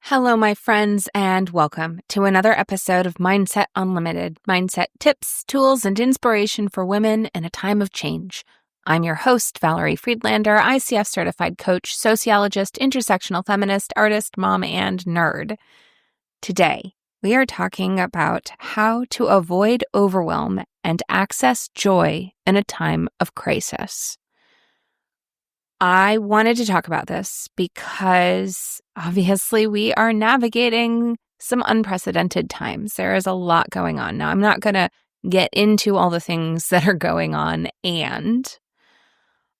Hello, my friends, and welcome to another episode of Mindset Unlimited, mindset tips, tools, and inspiration for women in a time of change. I'm your host, Valerie Friedlander, ICF certified coach, sociologist, intersectional feminist, artist, mom, and nerd. Today, we are talking about how to avoid overwhelm and access joy in a time of crisis. I wanted to talk about this because obviously we are navigating some unprecedented times. There is a lot going on. Now, I'm not going to get into all the things that are going on, and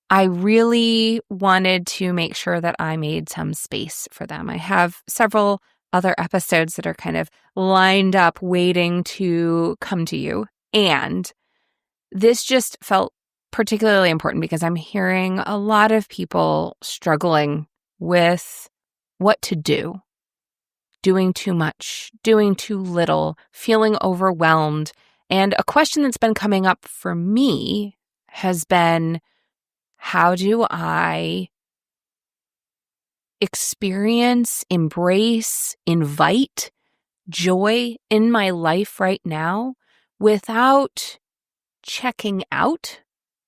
I really wanted to make sure that I made some space for them. I have several other episodes that are kind of lined up waiting to come to you, and this just felt particularly important because I'm hearing a lot of people struggling with what to do, doing too much, doing too little, feeling overwhelmed. And a question that's been coming up for me has been, how do I experience, embrace, invite joy in my life right now without checking out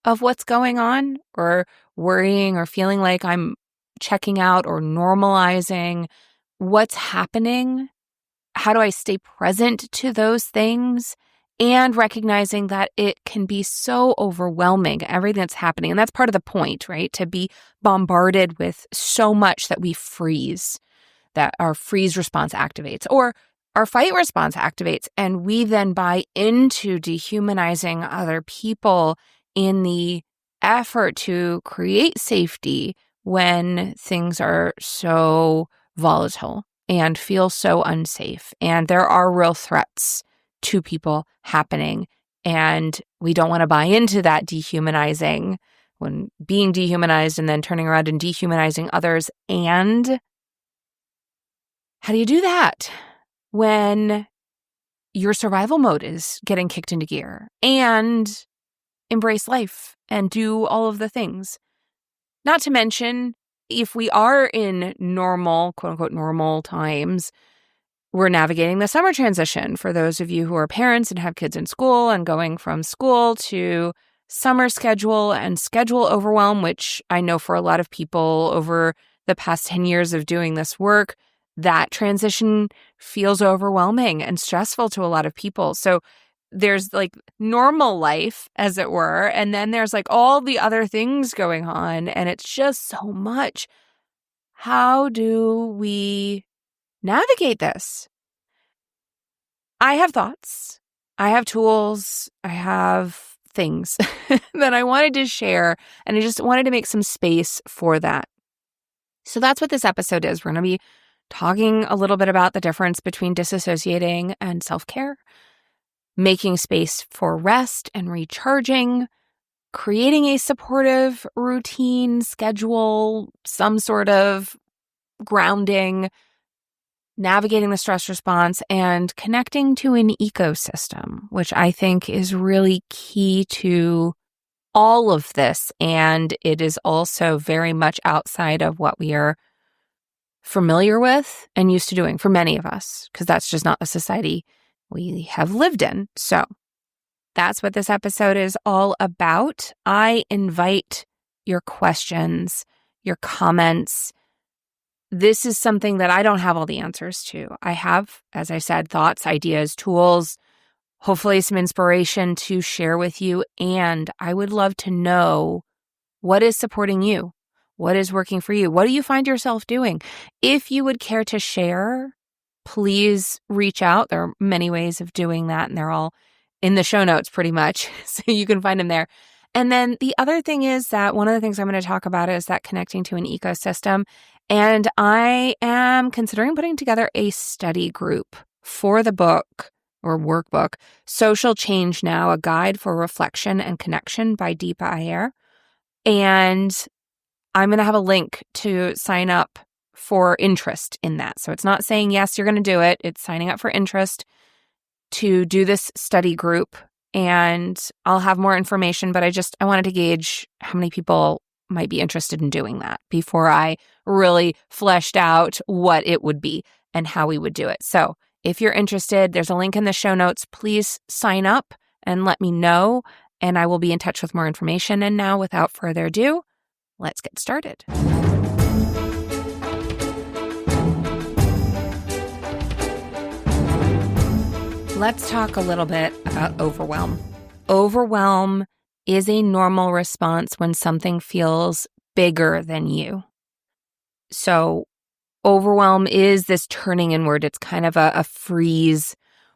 of what's going on, or worrying or feeling like I'm checking out or normalizing what's happening? How do I stay present to those things and recognizing that it can be so overwhelming, everything that's happening? And that's part of the point, right? To be bombarded with so much that we freeze, that our freeze response activates, or our fight response activates, and we then buy into dehumanizing other people in the effort to create safety when things are so volatile and feel so unsafe. And there are real threats to people happening, and we don't want to buy into that dehumanizing, when being dehumanized and then turning around and dehumanizing others. And how do you do that when your survival mode is getting kicked into gear, and embrace life and do all of the things? Not to mention, if we are in normal, quote unquote, normal times, we're navigating the summer transition. For those of you who are parents and have kids in school and going from school to summer schedule and schedule overwhelm, which I know for a lot of people over the past 10 years of doing this work, that transition feels overwhelming and stressful to a lot of people. So there's like normal life, as it were, and then there's like all the other things going on, and it's just so much. How do we navigate this? I have thoughts, I have tools, I have things that I wanted to share, and I just wanted to make some space for that. So that's what this episode is. We're going to be talking a little bit about the difference between disassociating and self-care, making space for rest and recharging, creating a supportive routine, schedule, some sort of grounding, navigating the stress response, and connecting to an ecosystem, which I think is really key to all of this. And it is also very much outside of what we are familiar with and used to doing for many of us, because that's just not the society we have lived in. So that's what this episode is all about. I invite your questions, your comments. This is something that I don't have all the answers to. I have, as I said, thoughts, ideas, tools, hopefully some inspiration to share with you. And I would love to know, what is supporting you? What is working for you? What do you find yourself doing? If you would care to share, please reach out. There are many ways of doing that, and they're all in the show notes pretty much, so you can find them there. And then the other thing is that one of the things I'm going to talk about is that connecting to an ecosystem. And I am considering putting together a study group for the book or workbook, Social Change Now, A Guide for Reflection and Connection by Deepa Iyer. And I'm going to have a link to sign up for interest in that. So it's not saying, yes, you're going to do it. It's signing up for interest to do this study group. And I'll have more information, but I wanted to gauge how many people might be interested in doing that before I really fleshed out what it would be. and how we would do it. So if you're interested, there's a link in the show notes. Please sign up and let me know, and I will be in touch with more information. And now, without further ado, let's get started. Let's talk a little bit about overwhelm. Overwhelm is a normal response when something feels bigger than you. So overwhelm is this turning inward. It's kind of a freeze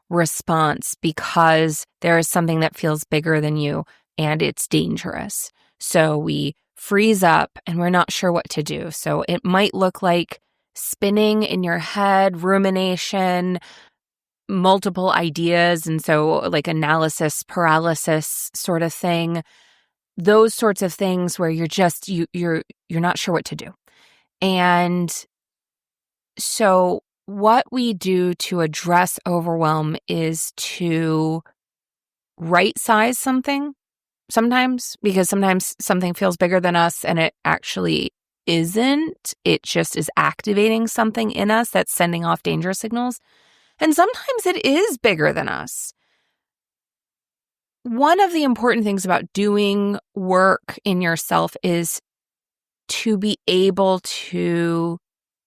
response because there is something that feels bigger than you and it's dangerous. So we freeze up and we're not sure what to do. So it might look like spinning in your head, rumination, multiple ideas, and so like analysis paralysis sort of thing. Those sorts of things where you're just you're not sure what to do. And so what we do to address overwhelm is to right size something sometimes, because sometimes something feels bigger than us and it actually isn't. It just is activating something in us that's sending off danger signals. And sometimes it is bigger than us. One of the important things about doing work in yourself is to be able to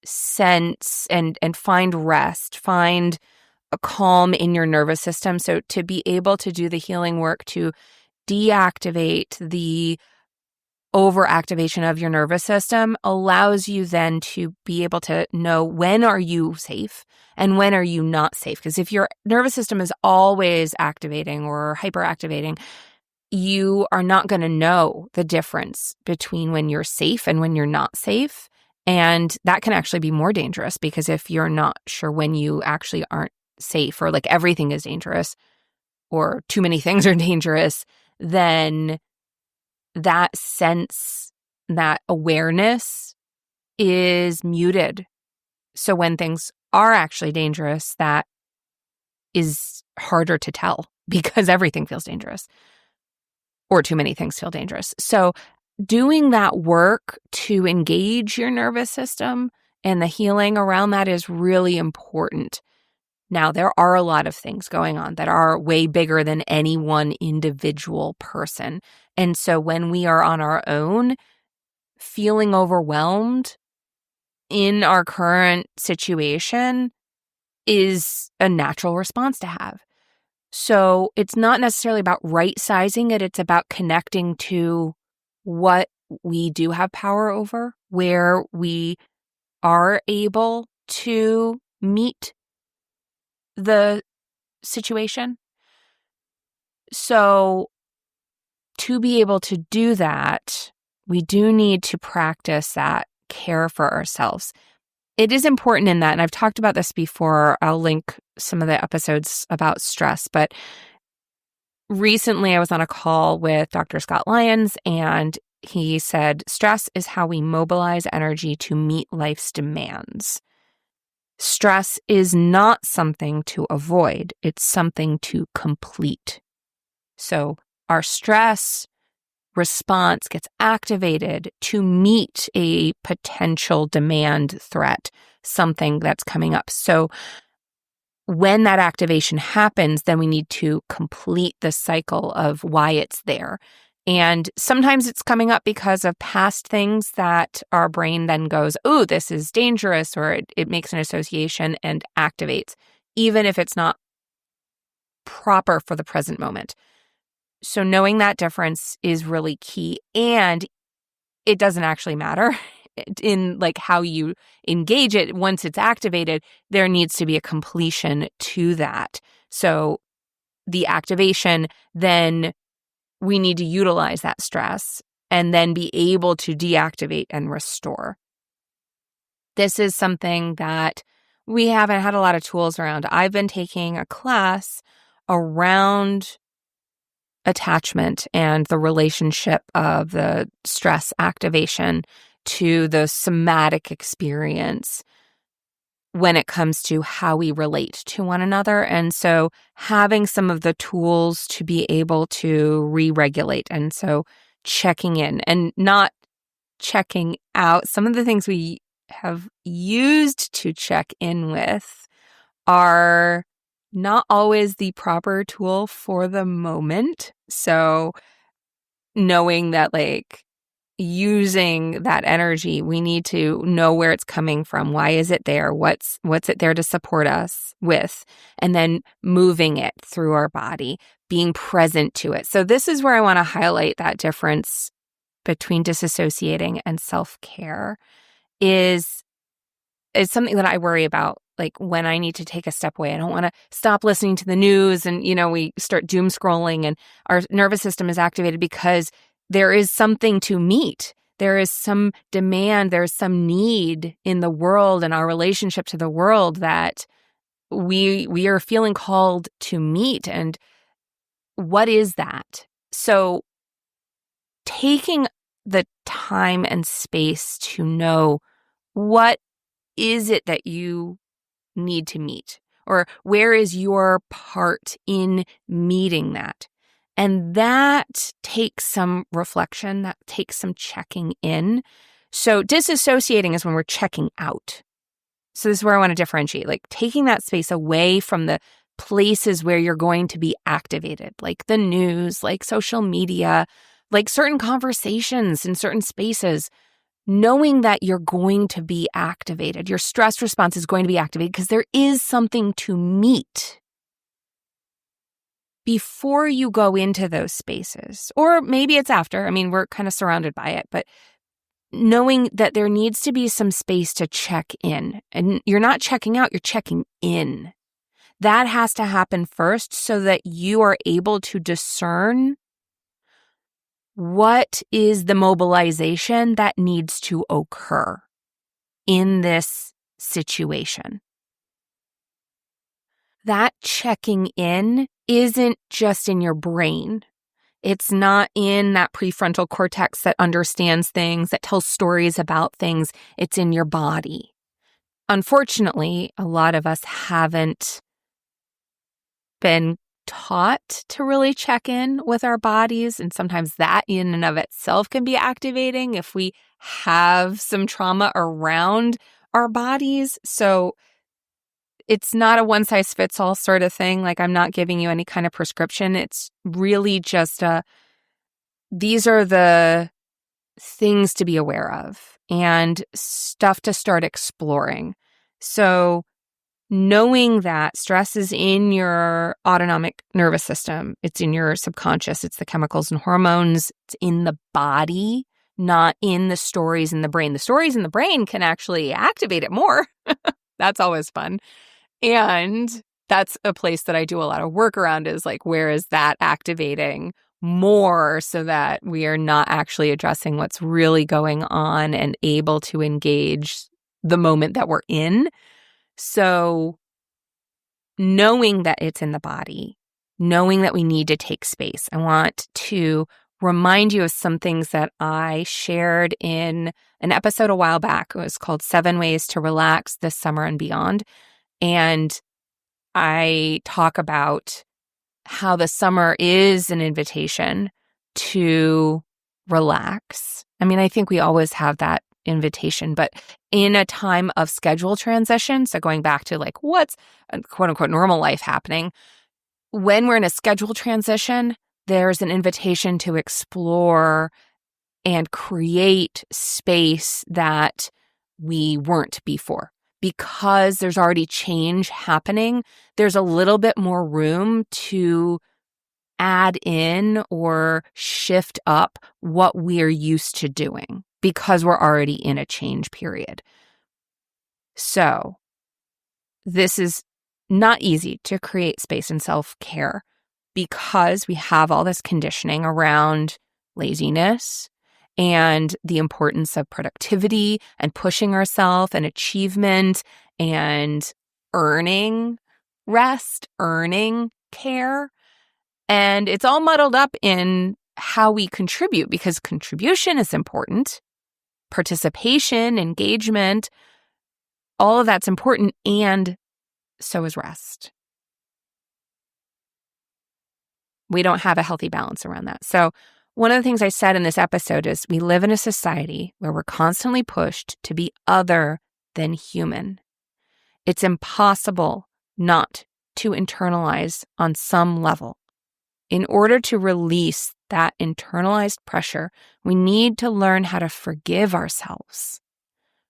sense and find rest, find a calm in your nervous system. So to be able to do the healing work to deactivate the overactivation of your nervous system allows you then to be able to know when are you safe and when are you not safe. Because if your nervous system is always activating or hyperactivating, you are not going to know the difference between when you're safe and when you're not safe. And that can actually be more dangerous, because if you're not sure when you actually aren't safe, or like everything is dangerous or too many things are dangerous, then that sense, that awareness is muted. So when things are actually dangerous, that is harder to tell because everything feels dangerous or too many things feel dangerous. So doing that work to engage your nervous system and the healing around that is really important. Now, there are a lot of things going on that are way bigger than any one individual person. And so when we are on our own, feeling overwhelmed in our current situation is a natural response to have. So it's not necessarily about right-sizing it. It's about connecting to what we do have power over, where we are able to meet the situation. So to be able to do that, we do need to practice that care for ourselves. It is important in that, and I've talked about this before. I'll link some of the episodes about stress, but recently I was on a call with Dr. Scott Lyons, and he said, stress is how we mobilize energy to meet life's demands. Stress is not something to avoid. It's something to complete. So our stress response gets activated to meet a potential demand threat, something that's coming up. So when that activation happens, then we need to complete the cycle of why it's there. And sometimes it's coming up because of past things that our brain then goes, oh, this is dangerous, or it makes an association and activates, even if it's not proper for the present moment. So knowing that difference is really key, and it doesn't actually matter in like how you engage it. Once it's activated, there needs to be a completion to that. So the activation, then we need to utilize that stress and then be able to deactivate and restore. This is something that we haven't had a lot of tools around. I've been taking a class around attachment and the relationship of the stress activation to the somatic experience when it comes to how we relate to one another. And so having some of the tools to be able to re-regulate. And so checking in and not checking out. Some of the things we have used to check in with are not always the proper tool for the moment. So knowing that using that energy, we need to know where it's coming from. Why is it there? What's it there to support us with? And then moving it through our body, being present to it. So this is where I want to highlight that difference between disassociating and self-care is something that I worry about. When I need to take a step away, I don't want to stop listening to the news and, we start doom scrolling and our nervous system is activated because there is something to meet. There is some demand, there's some need in the world and our relationship to the world that we are feeling called to meet. And what is that? So taking the time and space to know what is it that you need to meet, or where is your part in meeting that? And that takes some reflection, that takes some checking in. So disassociating is when we're checking out. So this is where I want to differentiate, taking that space away from the places where you're going to be activated, like the news, like social media, like certain conversations in certain spaces. Knowing that you're going to be activated, your stress response is going to be activated because there is something to meet before you go into those spaces. Or maybe it's after. I mean, we're kind of surrounded by it, but knowing that there needs to be some space to check in. And you're not checking out, you're checking in. That has to happen first so that you are able to discern what is the mobilization that needs to occur in this situation. That checking in isn't just in your brain. It's not in that prefrontal cortex that understands things, that tells stories about things. It's in your body. Unfortunately, a lot of us haven't been taught to really check in with our bodies. And sometimes that in and of itself can be activating if we have some trauma around our bodies. So it's not a one-size-fits-all sort of thing. I'm not giving you any kind of prescription. It's really just these are the things to be aware of and stuff to start exploring. So knowing that stress is in your autonomic nervous system, it's in your subconscious, it's the chemicals and hormones, it's in the body, not in the stories in the brain. The stories in the brain can actually activate it more. That's always fun. And that's a place that I do a lot of work around is where is that activating more so that we are not actually addressing what's really going on and able to engage the moment that we're in. So knowing that it's in the body, knowing that we need to take space, I want to remind you of some things that I shared in an episode a while back. It was called 7 Ways to Relax This Summer and Beyond. And I talk about how the summer is an invitation to relax. I mean, I think we always have that invitation, but in a time of schedule transition, so going back to what's quote unquote normal life happening, when we're in a schedule transition, there's an invitation to explore and create space that we weren't before. Because there's already change happening, there's a little bit more room to add in or shift up what we're used to doing because we're already in a change period. So this is not easy to create space and self-care because we have all this conditioning around laziness and the importance of productivity and pushing ourselves and achievement and earning rest, earning care. And it's all muddled up in how we contribute because contribution is important. Participation, engagement, all of that's important, and so is rest. We don't have a healthy balance around that. So one of the things I said in this episode is we live in a society where we're constantly pushed to be other than human. It's impossible not to internalize on some level. In order to release that internalized pressure, we need to learn how to forgive ourselves.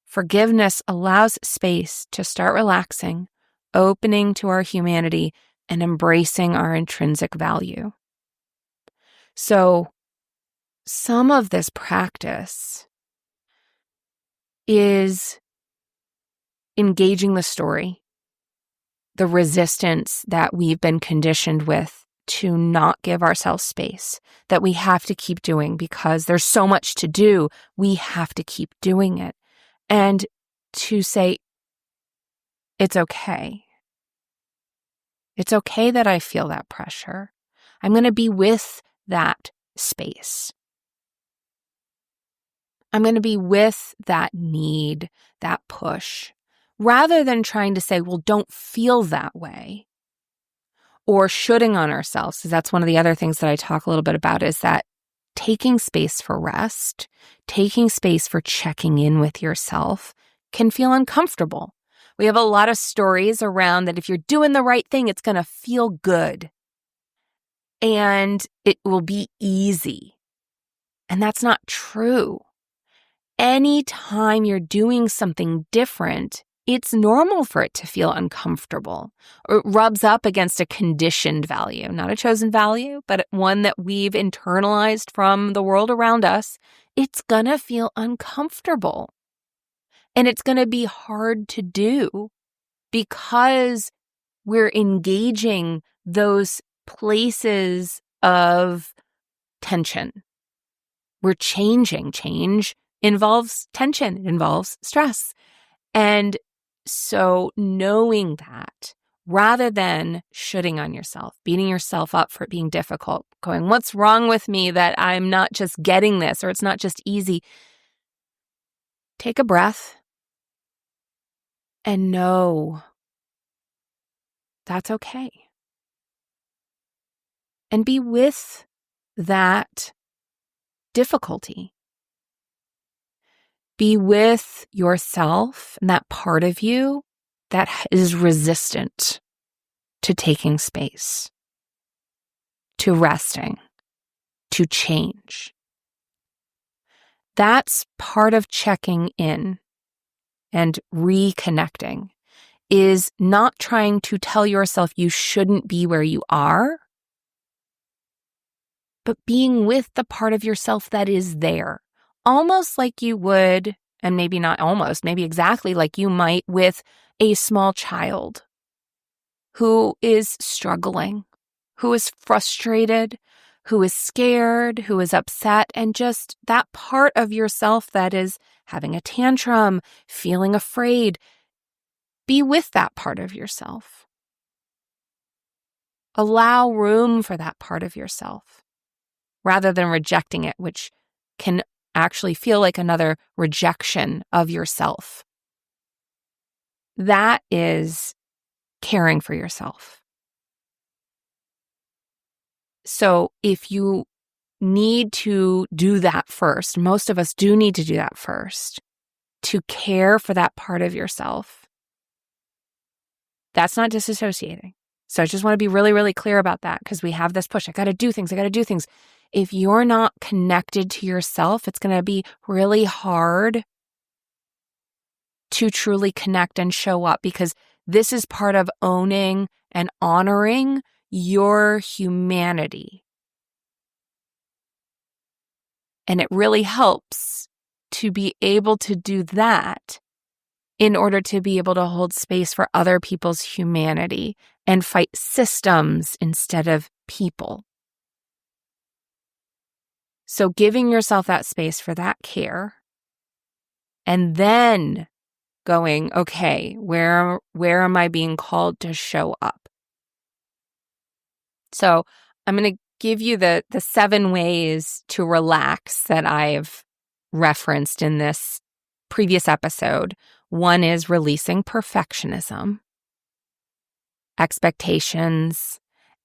Forgiveness allows space to start relaxing, opening to our humanity, and embracing our intrinsic value. So, some of this practice is engaging the story, the resistance that we've been conditioned with to not give ourselves space, that we have to keep doing because there's so much to do, we have to keep doing it. And to say, it's okay. It's okay that I feel that pressure. I'm going to be with that space. I'm going to be with that need, that push, rather than trying to say, well, don't feel that way, or shoulding on ourselves. Because that's one of the other things that I talk a little bit about is that taking space for rest, taking space for checking in with yourself can feel uncomfortable. We have a lot of stories around that if you're doing the right thing, it's going to feel good and it will be easy. And that's not true. Anytime you're doing something different, it's normal for it to feel uncomfortable or it rubs up against a conditioned value, not a chosen value, but one that we've internalized from the world around us. It's going to feel uncomfortable and it's going to be hard to do because we're engaging those places of tension. We're changing. Change involves tension, it involves stress. And so knowing that, rather than shooting on yourself, beating yourself up for it being difficult, going, what's wrong with me that I'm not just getting this or it's not just easy? Take a breath and know that's okay. And be with that difficulty. Be with yourself and that part of you that is resistant to taking space, to resting, to change. That's part of checking in and reconnecting, is not trying to tell yourself you shouldn't be where you are, but being with the part of yourself that is there. Almost like you would, and maybe not almost, maybe exactly like you might with a small child who is struggling, who is frustrated, who is scared, who is upset, and just that part of yourself that is having a tantrum, feeling afraid. Be with that part of yourself. Allow room for that part of yourself rather than rejecting it, which can actually feel like another rejection of yourself. That is caring for yourself. So if you need to do that first, most of us do need to do that first, to care for that part of yourself, that's not disassociating. So I just want to be really, really clear about that because we have this push. I got to do things. If you're not connected to yourself, it's going to be really hard to truly connect and show up because this is part of owning and honoring your humanity. And it really helps to be able to do that in order to be able to hold space for other people's humanity and fight systems instead of people. So giving yourself that space for that care and then going, okay, where am I being called to show up? So I'm going to give you the 7 ways to relax that I've referenced in this previous episode. One is releasing perfectionism, expectations,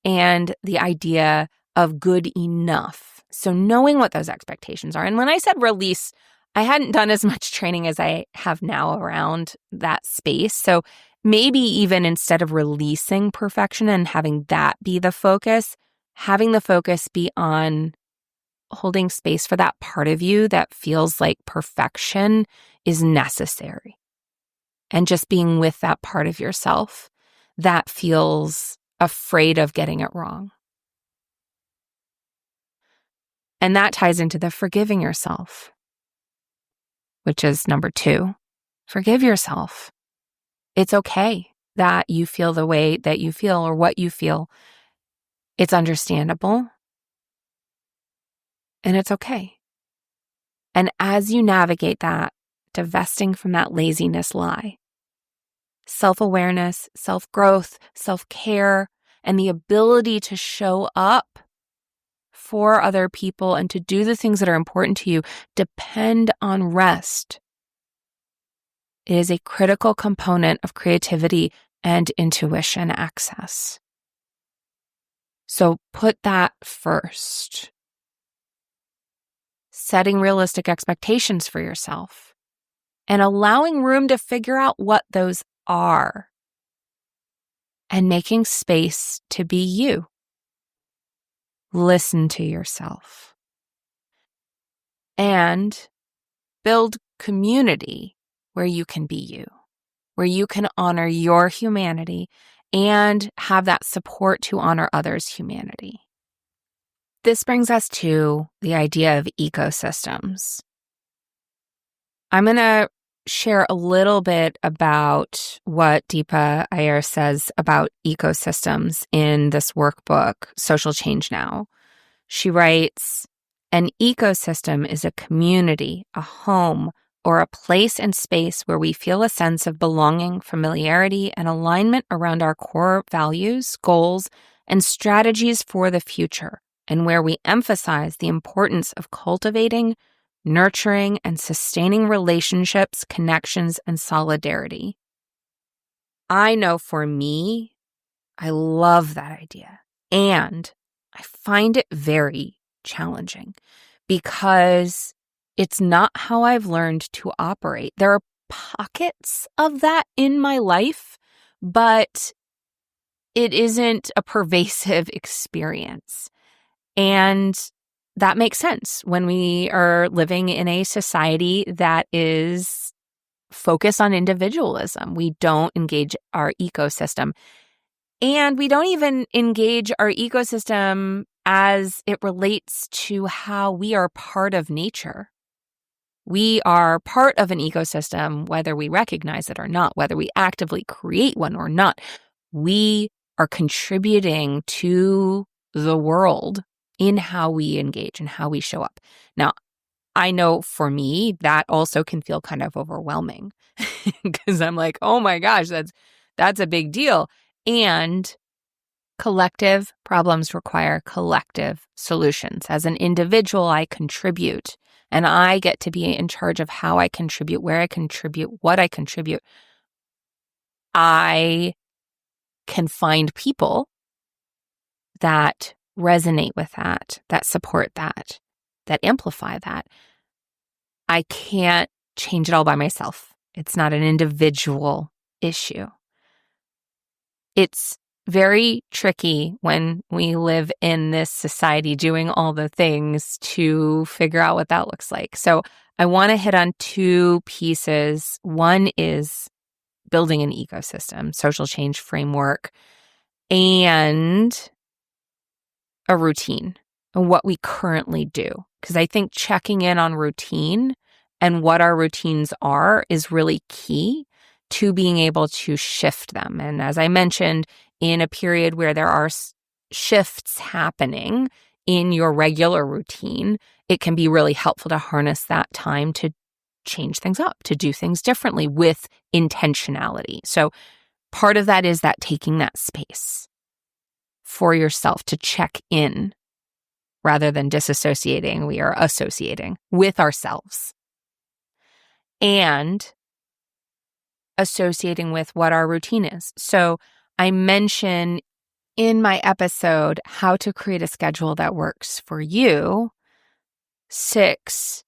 and the idea of good enough. So knowing what those expectations are. And when I said release, I hadn't done as much training as I have now around that space. So maybe even instead of releasing perfection and having that be the focus, having the focus be on holding space for that part of you that feels like perfection is necessary. And just being with that part of yourself that feels afraid of getting it wrong. And that ties into the forgiving yourself, which is number 2. Forgive yourself. It's okay that you feel the way that you feel or what you feel. It's understandable. And it's okay. And as you navigate that, divesting from that laziness lie, self-awareness, self-growth, self-care, and the ability to show up for other people and to do the things that are important to you depend on rest. It is a critical component of creativity and intuition access. So put that first. Setting realistic expectations for yourself and allowing room to figure out what those are and making space to be you. Listen to yourself and build community where you can be you, where you can honor your humanity and have that support to honor others' humanity. This brings us to the idea of ecosystems. I'm going to share a little bit about what Deepa Iyer says about ecosystems in this workbook, Social Change Now. She writes, an ecosystem is a community, a home, or a place and space where we feel a sense of belonging, familiarity, and alignment around our core values, goals, and strategies for the future, and where we emphasize the importance of cultivating, nurturing, and sustaining relationships, connections, and solidarity. I know for me, I love that idea. And I find it very challenging because it's not how I've learned to operate. There are pockets of that in my life, but it isn't a pervasive experience. And that makes sense when we are living in a society that is focused on individualism. We don't engage our ecosystem. And we don't even engage our ecosystem as it relates to how we are part of nature. We are part of an ecosystem, whether we recognize it or not, whether we actively create one or not. We are contributing to the world in how we engage and how we show up. Now, I know for me, that also can feel kind of overwhelming because I'm like, oh my gosh, that's a big deal. And collective problems require collective solutions. As an individual, I contribute, and I get to be in charge of how I contribute, where I contribute, what I contribute. I can find people that resonate with that support that amplify that. I can't change it all by myself. It's not an individual issue. It's very tricky when we live in this society doing all the things to figure out what that looks like. So I want to hit on 2 pieces. One is building an ecosystem, social change framework, and a routine and what we currently do. Because I think checking in on routine and what our routines are is really key to being able to shift them. And as I mentioned, in a period where there are shifts happening in your regular routine, it can be really helpful to harness that time to change things up, to do things differently with intentionality. So part of that is that taking that space for yourself to check in rather than disassociating. We are associating with ourselves and associating with what our routine is. So I mention in my episode how to create a schedule that works for you. 6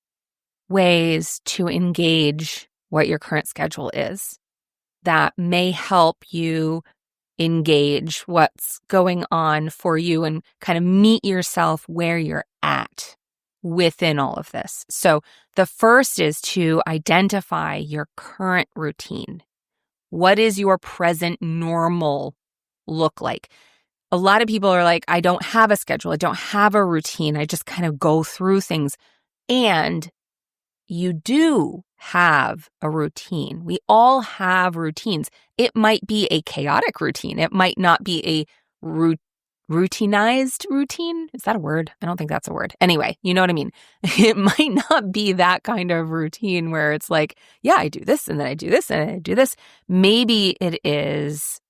ways to engage what your current schedule is that may help you engage what's going on for you and kind of meet yourself where you're at within all of this. So the first is to identify your current routine. What is your present normal look like? A lot of people are like, I don't have a schedule. I don't have a routine. I just kind of go through things. And you do have a routine. We all have routines. It might be a chaotic routine. It might not be a routinized routine. Is that a word? I don't think that's a word. Anyway, you know what I mean? It might not be that kind of routine where it's like, yeah, I do this and then I do this and I do this. Maybe it is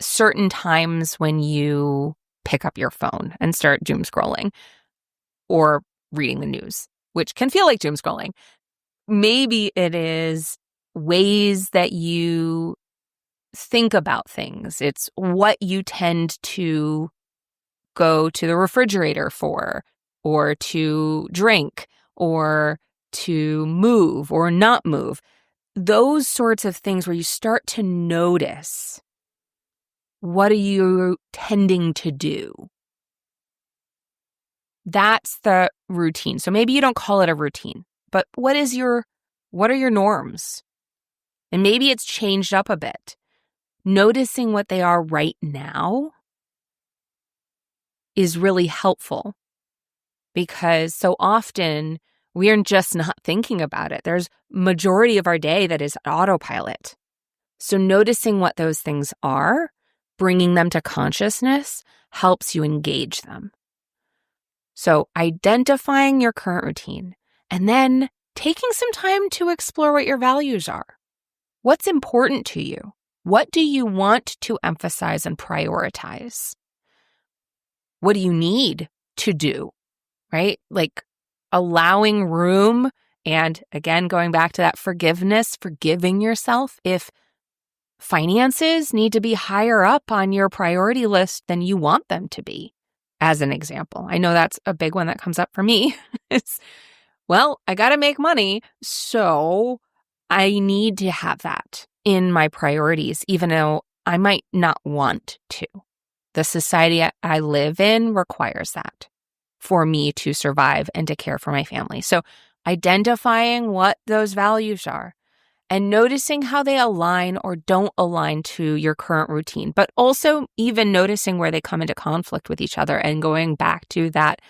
certain times when you pick up your phone and start doom scrolling or reading the news, which can feel like doom scrolling. Maybe it is ways that you think about things. It's what you tend to go to the refrigerator for, or to drink, or to move or not move. Those sorts of things where you start to notice, what are you tending to do? That's the routine. So maybe you don't call it a routine, but what are your norms? And maybe it's changed up a bit. Noticing what they are right now is really helpful, because so often we are just not thinking about it. There's majority of our day that is autopilot. So noticing what those things are, bringing them to consciousness, helps you engage them. So identifying your current routine and then taking some time to explore what your values are. What's important to you? What do you want to emphasize and prioritize? What do you need to do, right? Like allowing room, and again, going back to that forgiveness, forgiving yourself if finances need to be higher up on your priority list than you want them to be, as an example. I know that's a big one that comes up for me. It's, well, I got to make money, so I need to have that in my priorities, even though I might not want to. The society I live in requires that for me to survive and to care for my family. So identifying what those values are and noticing how they align or don't align to your current routine, but also even noticing where they come into conflict with each other and going back to that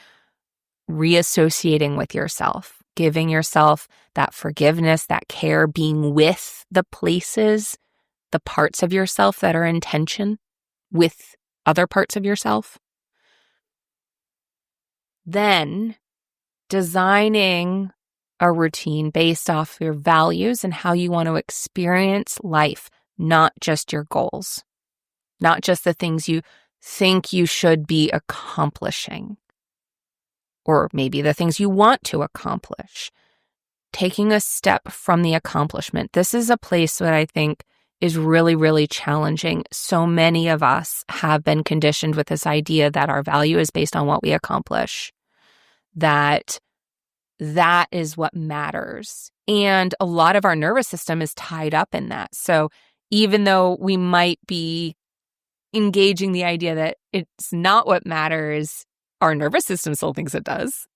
reassociating with yourself, giving yourself that forgiveness, that care, being with the places, the parts of yourself that are in tension with other parts of yourself. Then designing a routine based off your values and how you want to experience life, not just your goals, not just the things you think you should be accomplishing, or maybe the things you want to accomplish. Taking a step from the accomplishment. This is a place that I think is really, really challenging. So many of us have been conditioned with this idea that our value is based on what we accomplish, that is what matters. And a lot of our nervous system is tied up in that. So even though we might be engaging the idea that it's not what matters, our nervous system still thinks it does.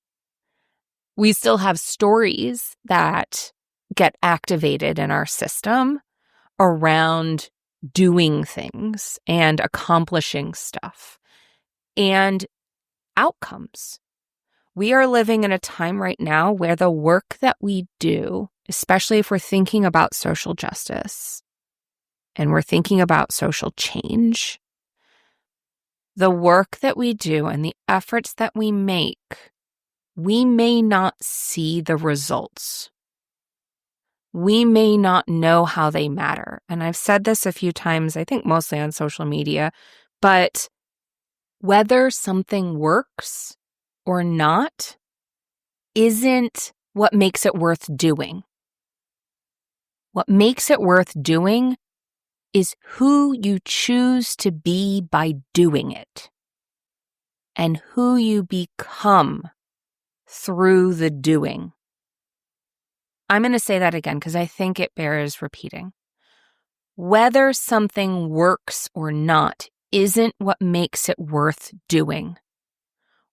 We still have stories that get activated in our system around doing things and accomplishing stuff and outcomes. We are living in a time right now where the work that we do, especially if we're thinking about social justice and we're thinking about social change, the work that we do and the efforts that we make, we may not see the results. We may not know how they matter. And I've said this a few times, I think mostly on social media, but whether something works or not isn't what makes it worth doing. What makes it worth doing is who you choose to be by doing it and who you become through the doing. I'm going to say that again because I think it bears repeating. Whether something works or not isn't what makes it worth doing.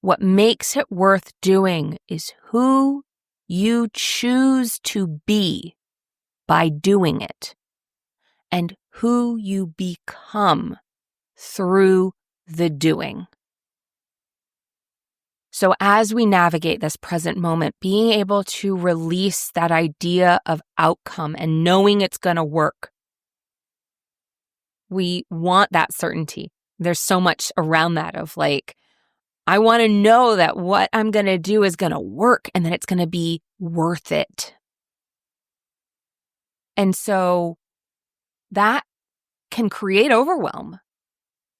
What makes it worth doing is who you choose to be by doing it and who you become through the doing. So as we navigate this present moment, being able to release that idea of outcome and knowing it's going to work. We want that certainty. There's so much around that of like, I want to know that what I'm going to do is going to work and that it's going to be worth it. And so that can create overwhelm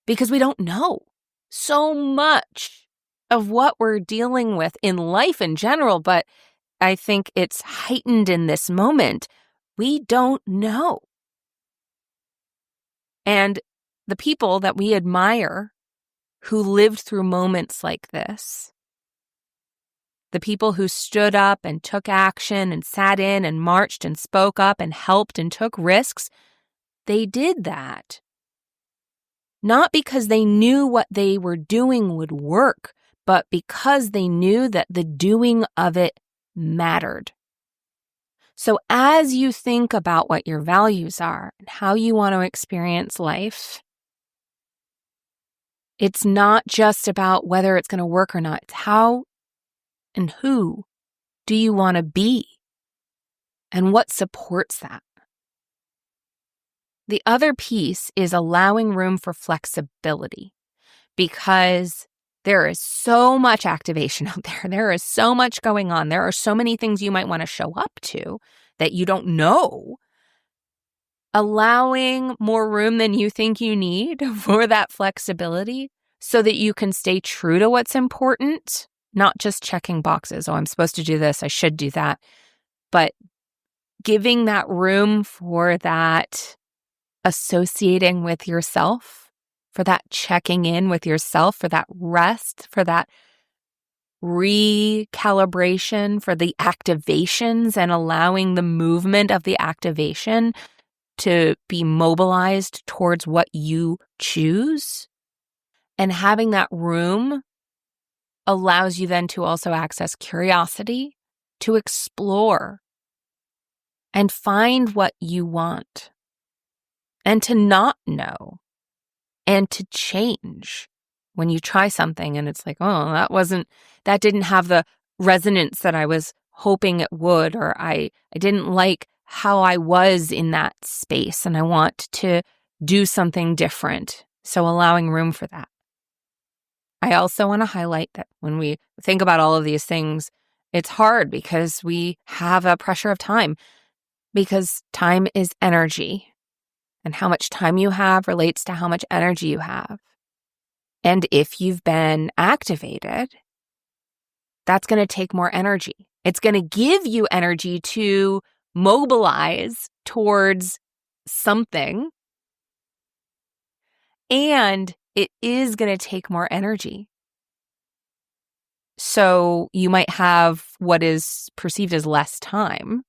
because we don't know so much of what we're dealing with in life in general, but I think it's heightened in this moment. We don't know. And the people that we admire who lived through moments like this, the people who stood up and took action and sat in and marched and spoke up and helped and took risks, they did that. Not because they knew what they were doing would work, but because they knew that the doing of it mattered. So as you think about what your values are and how you want to experience life, it's not just about whether it's going to work or not. It's how and who do you want to be and what supports that. The other piece is allowing room for flexibility because there is so much activation out there. There is so much going on. There are so many things you might want to show up to that you don't know. Allowing more room than you think you need for that flexibility so that you can stay true to what's important, not just checking boxes. Oh, I'm supposed to do this. I should do that. But giving that room for that associating with yourself, for that checking in with yourself, for that rest, for that recalibration, for the activations and allowing the movement of the activation to be mobilized towards what you choose. And having that room allows you then to also access curiosity, to explore and find what you want and to not know and to change when you try something and it's like, oh, that didn't have the resonance that I was hoping it would, or I didn't like how I was in that space and I want to do something different. So allowing room for that. I also want to highlight that when we think about all of these things, it's hard because we have a pressure of time, because time is energy. And how much time you have relates to how much energy you have. And if you've been activated, that's going to take more energy. It's going to give you energy to mobilize towards something. And it is going to take more energy. So you might have what is perceived as less time.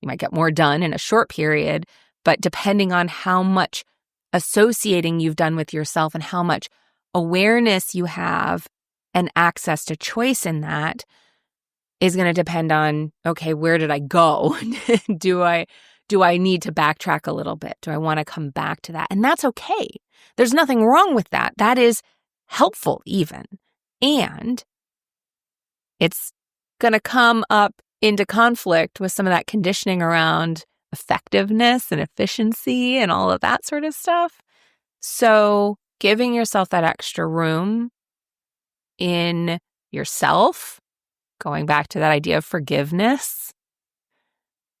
You might get more done in a short period. But depending on how much associating you've done with yourself and how much awareness you have and access to choice in that is going to depend on, okay, where did I go? Do I need to backtrack a little bit? Do I want to come back to that? And that's okay. There's nothing wrong with that. That is helpful even. And it's going to come up into conflict with some of that conditioning around effectiveness and efficiency and all of that sort of stuff. So giving yourself that extra room in yourself, going back to that idea of forgiveness,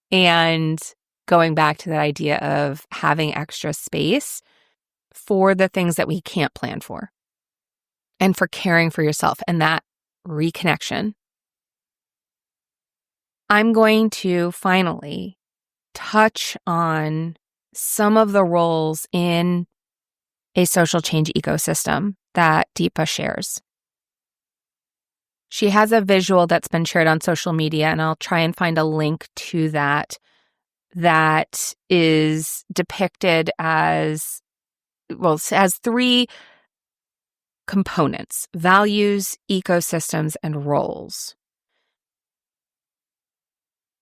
and going back to that idea of having extra space for the things that we can't plan for, and for caring for yourself and that reconnection. I'm going to finally touch on some of the roles in a social change ecosystem that Deepa shares. She has a visual that's been shared on social media, and I'll try and find a link to that is depicted as, well, it has three components: values, ecosystems, and roles.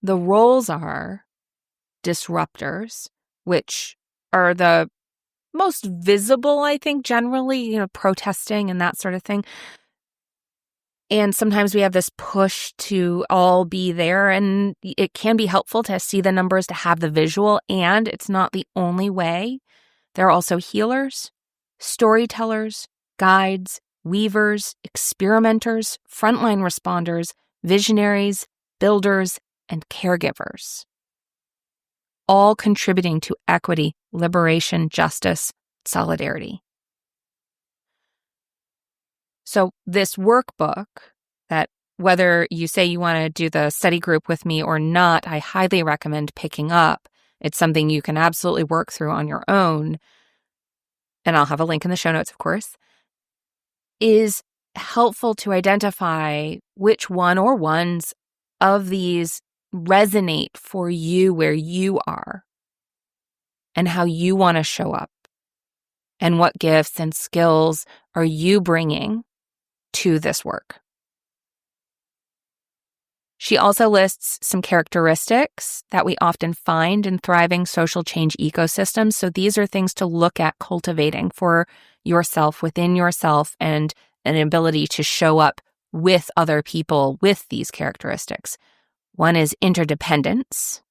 The roles are disruptors, which are the most visible, I think, generally, protesting and that sort of thing. And sometimes we have this push to all be there, and it can be helpful to see the numbers, to have the visual, and it's not the only way. There are also healers, storytellers, guides, weavers, experimenters, frontline responders, visionaries, builders, and caregivers, all contributing to equity, liberation, justice, solidarity. So this workbook, that whether you say you want to do the study group with me or not, I highly recommend picking up. It's something you can absolutely work through on your own, and I'll have a link in the show notes, of course, is helpful to identify which one or ones of these resonate for you where you are and how you want to show up, and what gifts and skills are you bringing to this work. She also lists some characteristics that we often find in thriving social change ecosystems. So these are things to look at cultivating for yourself, within yourself, and an ability to show up with other people with these characteristics. One is interdependence.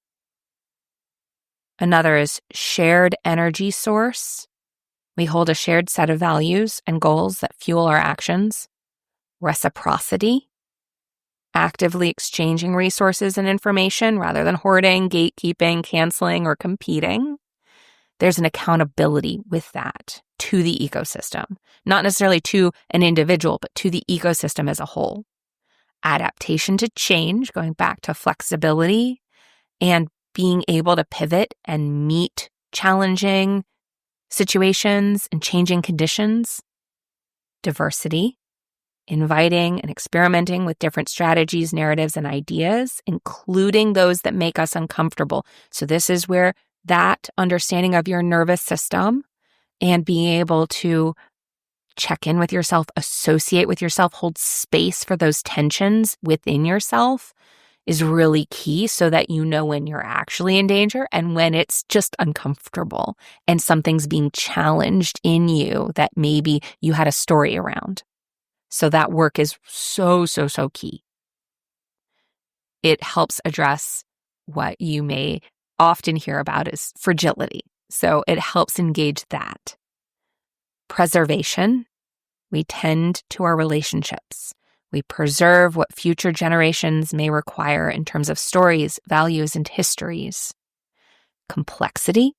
Another is shared energy source. We hold a shared set of values and goals that fuel our actions. Reciprocity. Actively exchanging resources and information rather than hoarding, gatekeeping, canceling, or competing. There's an accountability with that to the ecosystem, not necessarily to an individual, but to the ecosystem as a whole. Adaptation to change, going back to flexibility and being able to pivot and meet challenging situations and changing conditions. Diversity. Inviting and experimenting with different strategies, narratives, and ideas, including those that make us uncomfortable. So this is where that understanding of your nervous system and being able to check in with yourself, associate with yourself, hold space for those tensions within yourself is really key, so that you know when you're actually in danger and when it's just uncomfortable and something's being challenged in you that maybe you had a story around. So that work is so key. It helps address what you may often hear about as fragility. So it helps engage that. Preservation. We tend to our relationships. We preserve what future generations may require in terms of stories, values, and histories. Complexity.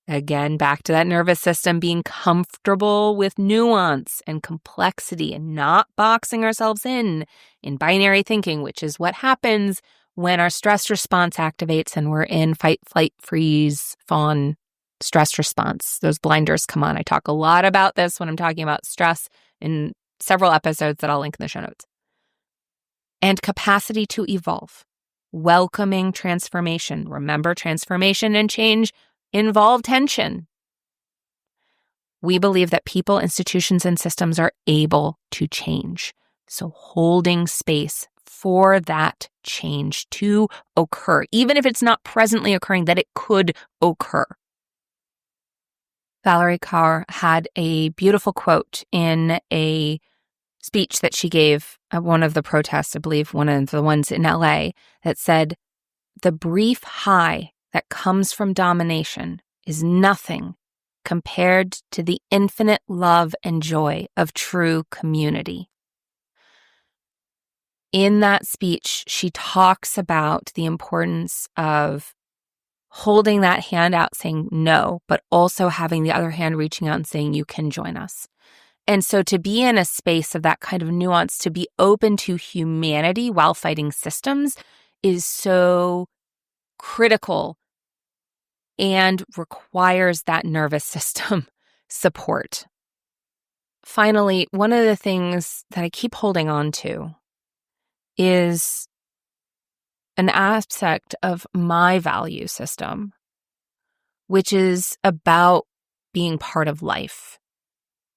Again, back to that nervous system, being comfortable with nuance and complexity and not boxing ourselves in binary thinking, which is what happens when our stress response activates and we're in fight, flight, freeze, fawn stress response. Those blinders come on. I talk a lot about this when I'm talking about stress in several episodes that I'll link in the show notes. And capacity to evolve, welcoming transformation. Remember, transformation and change involve tension. We believe that people, institutions, and systems are able to change. So holding space for that change to occur, even if it's not presently occurring, that it could occur. Valerie Kaur had a beautiful quote in a speech that she gave at one of the protests, I believe one of the ones in LA, that said, "The brief high that comes from domination is nothing compared to the infinite love and joy of true community." In that speech, she talks about the importance of holding that hand out saying no, but also having the other hand reaching out and saying, you can join us. And so to be in a space of that kind of nuance, to be open to humanity while fighting systems is so critical and requires that nervous system support. finally, one of the things that I keep holding on to is an aspect of my value system, which is about being part of life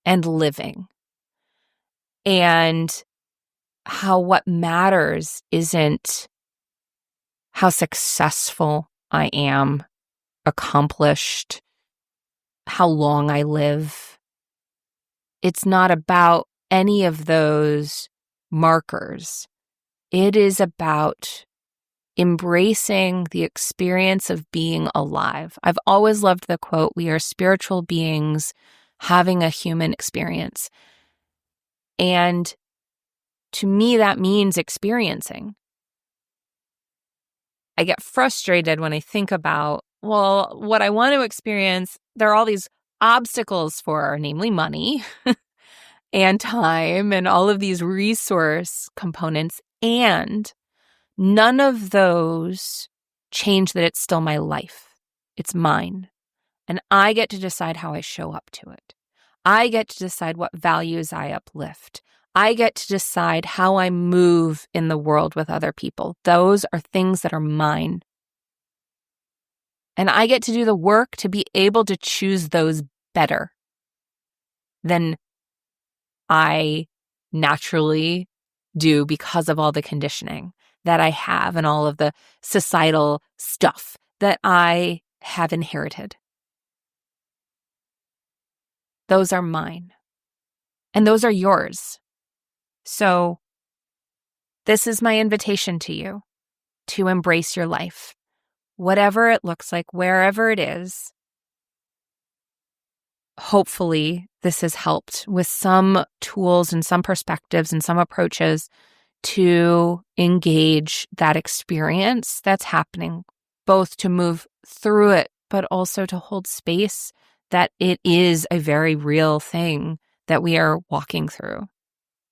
and living, and how what matters isn't how successful I am, accomplished, how long I live. It's not about any of those markers. It is about embracing the experience of being alive. I've always loved the quote, "We are spiritual beings having a human experience." And to me, that means experiencing. I get frustrated when I think about, well, what I want to experience, there are all these obstacles for, namely money and time and all of these resource components, and none of those change that it's still my life. It's mine. And I get to decide how I show up to it. I get to decide what values I uplift. I get to decide how I move in the world with other people. Those are things that are mine. And I get to do the work to be able to choose those better than I naturally do because of all the conditioning that I have and all of the societal stuff that I have inherited. Those are mine. And those are yours. So this is my invitation to you to embrace your life, whatever it looks like, wherever it is. Hopefully, this has helped with some tools and some perspectives and some approaches to engage that experience that's happening, both to move through it, but also to hold space that it is a very real thing that we are walking through,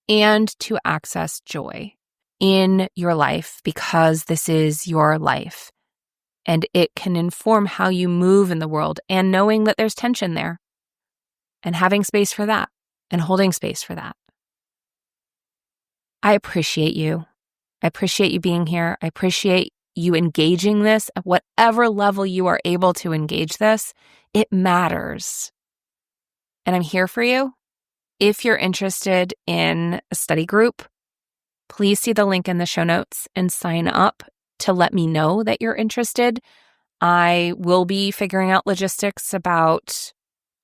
and to access joy in your life because this is your life and it can inform how you move in the world, and knowing that there's tension there and having space for that and holding space for that. I appreciate you. I appreciate you being here. I appreciate you engaging this at whatever level you are able to engage this. It matters. And I'm here for you. If you're interested in a study group, please see the link in the show notes and sign up to let me know that you're interested. I will be figuring out logistics about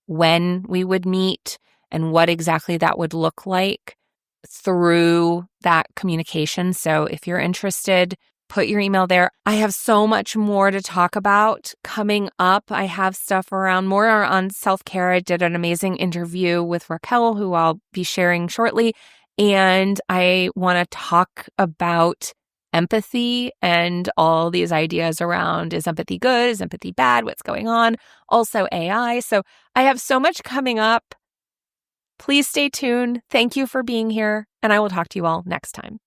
when we would meet and what exactly that would look like through that communication. So if you're interested, put your email there. I have so much more to talk about coming up. I have stuff around more on self-care. I did an amazing interview with Raquel, who I'll be sharing shortly. And I want to talk about empathy and all these ideas around, is empathy good? Is empathy bad? What's going on? Also AI. So I have so much coming up. Please stay tuned. Thank you for being here, and I will talk to you all next time.